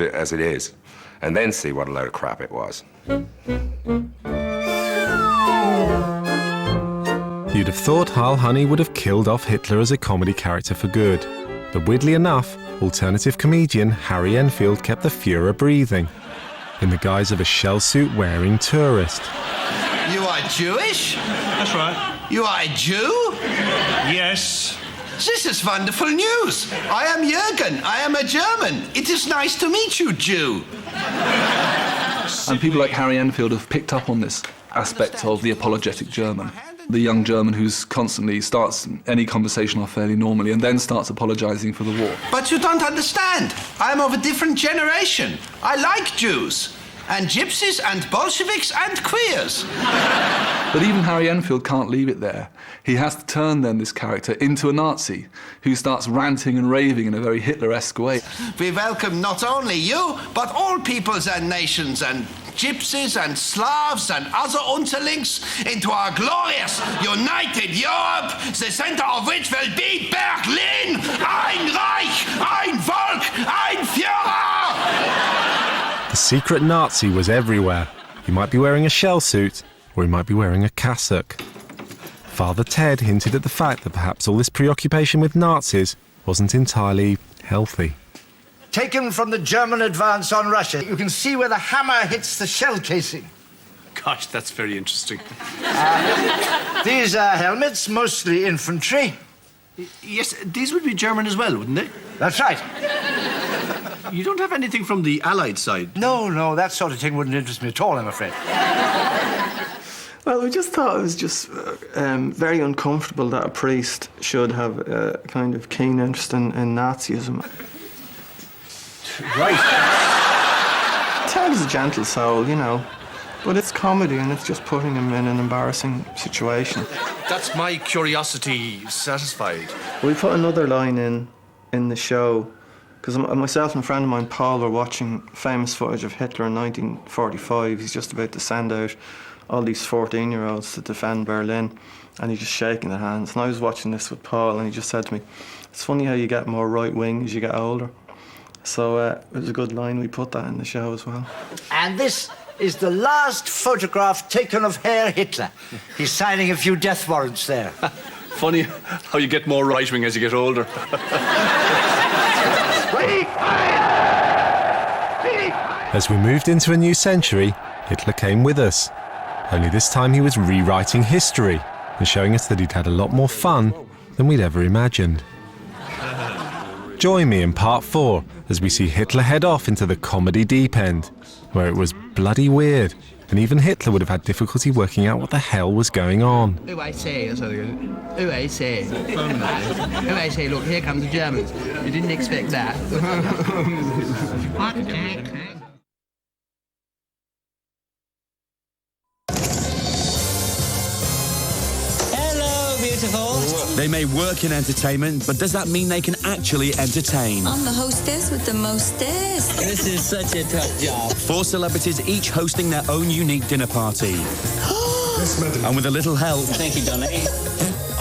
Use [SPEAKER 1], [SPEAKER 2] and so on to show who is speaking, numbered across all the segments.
[SPEAKER 1] it as it is, and then see what a load of crap it was.
[SPEAKER 2] You'd have thought Hal Honey would have killed off Hitler as a comedy character for good. But weirdly enough, alternative comedian Harry Enfield kept the Führer breathing, in the guise of a shell suit wearing tourist.
[SPEAKER 3] You are Jewish?
[SPEAKER 4] That's right.
[SPEAKER 3] You are a Jew?
[SPEAKER 4] Yes.
[SPEAKER 3] This is wonderful news. I am Jürgen. I am a German. It is nice to meet you, Jew.
[SPEAKER 5] And people like Harry Enfield have picked up on this aspect of the apologetic German. The young German who's constantly starts any conversation off fairly normally and then starts apologising for the war.
[SPEAKER 3] But you don't understand. I am of a different generation. I like Jews. And gypsies and Bolsheviks and queers.
[SPEAKER 5] But even Harry Enfield can't leave it there. He has to turn then this character into a Nazi who starts ranting and raving in a very Hitler-esque way.
[SPEAKER 3] We welcome not only you, but all peoples and nations and gypsies and Slavs and other Unterlings into our glorious united Europe, the center of which will be Berlin! Ein Reich, ein Volk, ein Führer!
[SPEAKER 2] The secret Nazi was everywhere. He might be wearing a shell suit, or he might be wearing a cassock. Father Ted hinted at the fact that perhaps all this preoccupation with Nazis wasn't entirely healthy.
[SPEAKER 6] Taken from the German advance on Russia. You can see where the hammer hits the shell casing.
[SPEAKER 4] Gosh, that's very interesting.
[SPEAKER 6] These are helmets, mostly infantry.
[SPEAKER 4] Yes, these would be German as well, wouldn't they?
[SPEAKER 6] That's right.
[SPEAKER 4] You don't have anything from the Allied side?
[SPEAKER 6] No, that sort of thing wouldn't interest me at all, I'm afraid.
[SPEAKER 7] Well, we just thought it was just very uncomfortable that a priest should have a kind of keen interest in Nazism.
[SPEAKER 6] Right.
[SPEAKER 7] Ted is a gentle soul, you know, but it's comedy and it's just putting him in an embarrassing situation.
[SPEAKER 8] That's my curiosity satisfied.
[SPEAKER 7] We put another line in the show, because myself and a friend of mine, Paul, were watching famous footage of Hitler in 1945. He's just about to send out all these 14-year-olds to defend Berlin, and he's just shaking their hands. And I was watching this with Paul, and he just said to me, "It's funny how you get more right-wing as you get older." So it was a good line. We put that in the show as well.
[SPEAKER 6] And this is the last photograph taken of Herr Hitler. He's signing a few death warrants there.
[SPEAKER 4] Funny how you get more right-wing as you get older.
[SPEAKER 2] As we moved into a new century, Hitler came with us. Only this time he was rewriting history and showing us that he'd had a lot more fun than we'd ever imagined. Join me in part 4 as we see Hitler head off into the comedy deep end, where it was bloody weird, and even Hitler would have had difficulty working out what the hell was going on.
[SPEAKER 9] Oh, I say, that's what they go. Oh, I say. Oh, I say, look, here comes the Germans. You didn't expect that.
[SPEAKER 10] They may work in entertainment, but does that mean they can actually entertain?
[SPEAKER 11] I'm the hostess with the mostest.
[SPEAKER 9] This is such a tough job.
[SPEAKER 10] 4 celebrities each hosting their own unique dinner party. And with a little help...
[SPEAKER 9] Thank you, Donnie.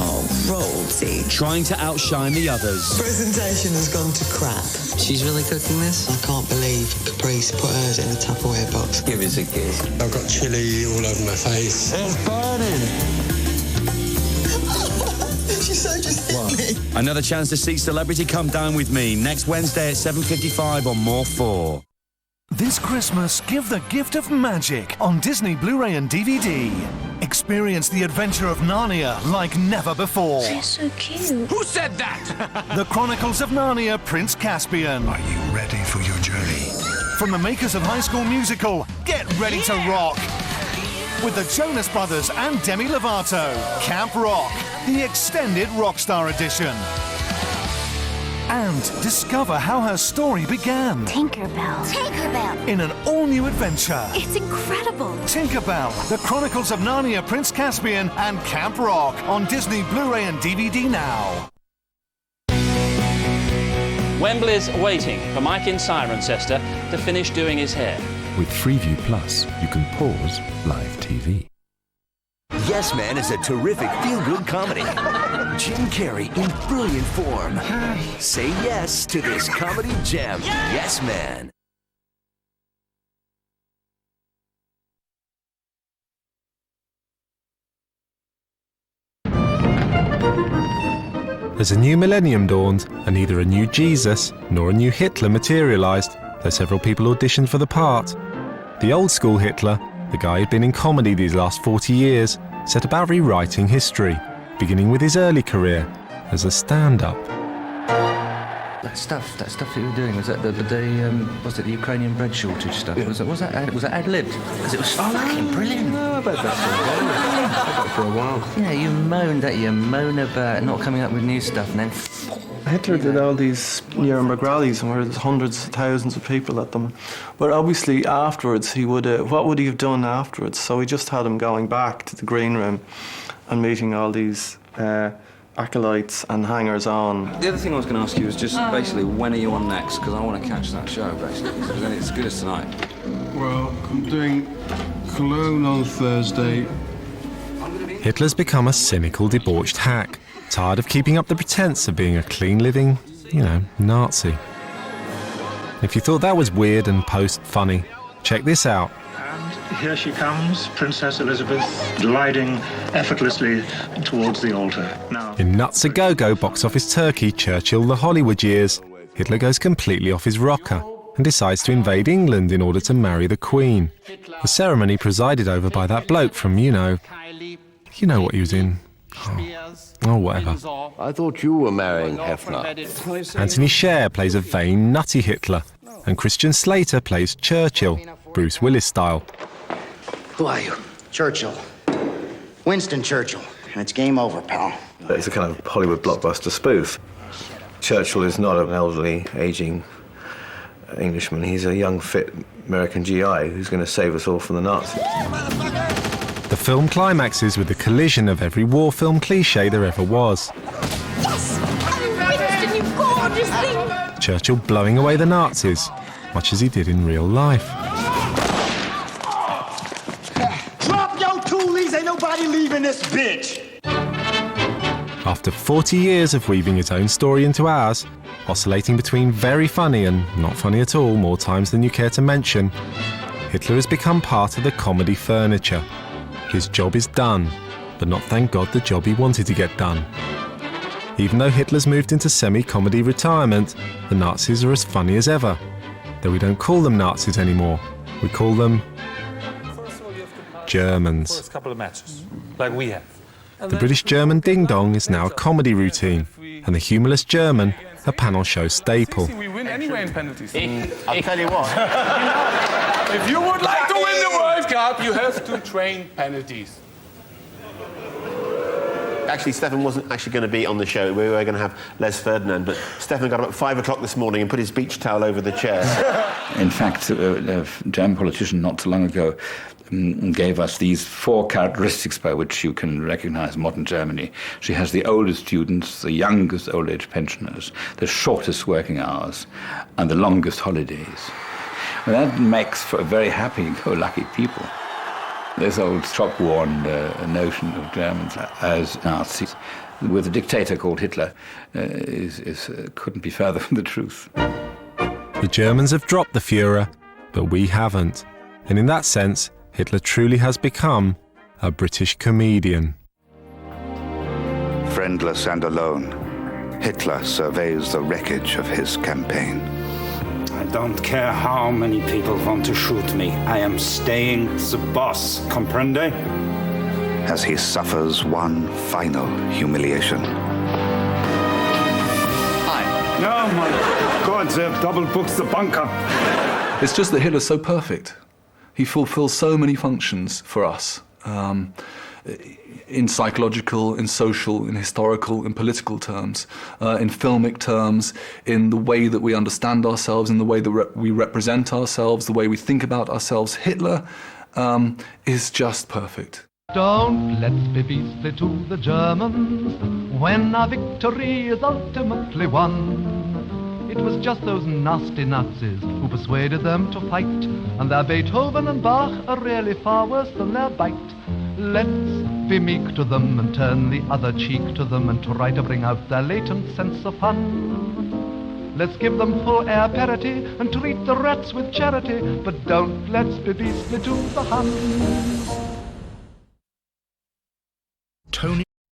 [SPEAKER 11] Oh, royalty.
[SPEAKER 10] Trying to outshine the others.
[SPEAKER 12] Presentation has gone to crap.
[SPEAKER 9] She's really cooking this?
[SPEAKER 12] I can't believe Caprice put hers in a Tupperware box.
[SPEAKER 9] Give us a kiss.
[SPEAKER 8] I've got chili all over my face.
[SPEAKER 10] It's burning.
[SPEAKER 12] She so just hit me.
[SPEAKER 10] Another chance to see Celebrity Come Down With Me next Wednesday at 7:55 on More4.
[SPEAKER 13] This Christmas, give the gift of magic on Disney Blu-ray and DVD. Experience the adventure of Narnia like never before.
[SPEAKER 11] They're so cute.
[SPEAKER 8] Who said that?
[SPEAKER 13] The Chronicles of Narnia, Prince Caspian.
[SPEAKER 8] Are you ready for your journey?
[SPEAKER 13] From the makers of High School Musical, get ready to rock. With the Jonas Brothers and Demi Lovato, Camp Rock, the extended Rockstar edition. And discover how her story began.
[SPEAKER 11] Tinkerbell.
[SPEAKER 13] In an all-new adventure.
[SPEAKER 11] It's incredible.
[SPEAKER 13] Tinkerbell, The Chronicles of Narnia, Prince Caspian, and Camp Rock on Disney Blu-ray and DVD now.
[SPEAKER 14] Wembley's waiting for Mike in Cirencester to finish doing his hair.
[SPEAKER 15] With Freeview Plus, you can pause live TV.
[SPEAKER 16] Yes Man is a terrific feel-good comedy. Jim Carrey in brilliant form. Say yes to this comedy gem, Yes Man.
[SPEAKER 2] As a new millennium dawned, and neither a new Jesus nor a new Hitler materialised, though several people auditioned for the part, the old-school Hitler, the guy who'd been in comedy these last 40 years, set about rewriting history, beginning with his early career as a stand-up.
[SPEAKER 17] That stuff that you were doing, was that the Ukrainian bread shortage stuff? Yeah. Was that ad-libbed? Because it was fucking brilliant.
[SPEAKER 8] No, I bet that's for a while.
[SPEAKER 17] You know, you moan about not coming up with new stuff, and then
[SPEAKER 7] Hitler did all these Nuremberg rallies where there's hundreds of thousands of people at them. But obviously afterwards he would what would he have done afterwards? So he just had him going back to the green room and meeting all these acolytes and hangers-on.
[SPEAKER 18] The other thing I was going to ask you was just basically when are you on next? Because I want to catch that show basically. Because then it's as good as tonight.
[SPEAKER 19] Well, I'm doing Cologne on Thursday.
[SPEAKER 2] Hitler's become a cynical, debauched hack, tired of keeping up the pretense of being a clean-living, Nazi. If you thought that was weird and post-funny, check this out.
[SPEAKER 20] And here she comes, Princess Elizabeth, gliding effortlessly towards the altar. Now,
[SPEAKER 2] in Nuts A Go-Go box office Turkey, Churchill the Hollywood Years, Hitler goes completely off his rocker and decides to invade England in order to marry the Queen. The ceremony presided over by that bloke from, you know what he was in. Oh, whatever.
[SPEAKER 21] I thought you were marrying Hefner.
[SPEAKER 2] Anthony Sher plays a vain, nutty Hitler, and Christian Slater plays Churchill, Bruce Willis style.
[SPEAKER 22] Who are you? Churchill. Winston Churchill. And it's game over, pal.
[SPEAKER 23] It's a kind of Hollywood blockbuster spoof. Churchill is not an elderly, ageing Englishman. He's a young, fit American GI who's going to save us all from the Nazis.
[SPEAKER 2] The film climaxes with the collision of every war film cliché there ever was.
[SPEAKER 11] Yes! Winston, you gorgeous thing!
[SPEAKER 2] Churchill blowing away the Nazis, much as he did in real life.
[SPEAKER 24] Drop your toolies, ain't nobody leaving this bitch!
[SPEAKER 2] After 40 years of weaving his own story into ours, oscillating between very funny and not funny at all more times than you care to mention, Hitler has become part of the comedy furniture. His job is done, but not, thank God, the job he wanted to get done. Even though Hitler's moved into semi-comedy retirement, the Nazis are as funny as ever. Though we don't call them Nazis anymore. We call them Germans.
[SPEAKER 25] First couple of matches, like we have.
[SPEAKER 2] The British German ding-dong is now a comedy routine, and the humorless German a panel show staple.
[SPEAKER 25] We win anyway in penalties.
[SPEAKER 24] I'll tell you what.
[SPEAKER 25] If you would like to win the World Cup, you have to train penalties.
[SPEAKER 26] Actually, Stefan wasn't actually going to be on the show. We were going to have Les Ferdinand, but Stefan got up at 5 o'clock this morning and put his beach towel over the chair.
[SPEAKER 27] In fact, a German politician not so long ago gave us these 4 characteristics by which you can recognize modern Germany. She has the oldest students, the youngest old-age pensioners, the shortest working hours, and the longest holidays. Well, that makes for a very happy-go-lucky people. This old shop-worn notion of Germans as Nazis with a dictator called Hitler couldn't be further from the truth.
[SPEAKER 2] The Germans have dropped the Führer, but we haven't. And in that sense, Hitler truly has become a British comedian.
[SPEAKER 28] Friendless and alone, Hitler surveys the wreckage of his campaign.
[SPEAKER 29] I don't care how many people want to shoot me. I am staying the boss, comprende?
[SPEAKER 28] As he suffers one final humiliation.
[SPEAKER 29] Hi. No, my God, they've double booked the bunker.
[SPEAKER 5] It's just that Hitler's so perfect. He fulfills so many functions for us, in psychological, in social, in historical, in political terms, in filmic terms, in the way that we understand ourselves, in the way that we represent ourselves, the way we think about ourselves. Hitler is just perfect.
[SPEAKER 30] Don't let's be beastly to the Germans when our victory is ultimately won. It was just those nasty Nazis who persuaded them to fight, and their Beethoven and Bach are really far worse than their bite. Let's be meek to them and turn the other cheek to them and try to bring out their latent sense of fun. Let's give them full air parity and treat the rats with charity, but don't let's be beastly to the Huns.
[SPEAKER 13] Tony